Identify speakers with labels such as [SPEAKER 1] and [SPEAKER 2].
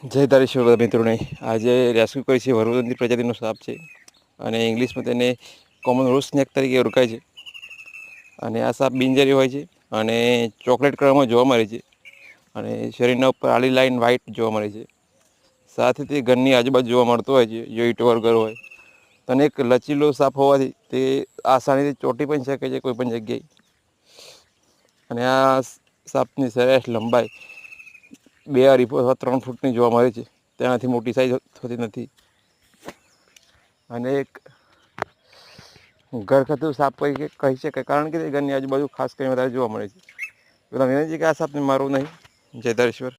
[SPEAKER 1] જય તારેશ્વર મિત્રોને આજે રેસ્ક્યુ કરી છે વરુણની પ્રજાતિનો સાપ છે અને ઇંગ્લિશમાં તેને કોમન રોઝ સ્નેક તરીકે ઓળખાય છે. અને આ સાપ બિનઝેરી હોય છે અને ચોકલેટ કલરમાં જોવા મળે છે અને શરીરના ઉપર આડી લાઈન વ્હાઇટ જોવા મળે છે. સાથે તે ઘરની આજુબાજુ જોવા મળતો હોય છે જો ઈંટો ઘર હોય. અને એક લચીલો સાપ હોવાથી તે આસાનીથી ચોંટી પણ શકે છે કોઈ પણ જગ્યાએ. અને આ સાપની સરેરાશ લંબાઈ 2 અઢી અથવા 3 ફૂટની જોવા મળે છે. તેનાથી મોટી સાઈઝ થતી નથી. અને એક ઘરગથ્થુ સાપ કહી શકાય, કારણ કે તે ઘરની આજુબાજુ ખાસ કરીને વધારે જોવા મળે છે. પેલા વિનંતી છે કે આ સાપને મારવું નહીં. જય તારેશ્વર.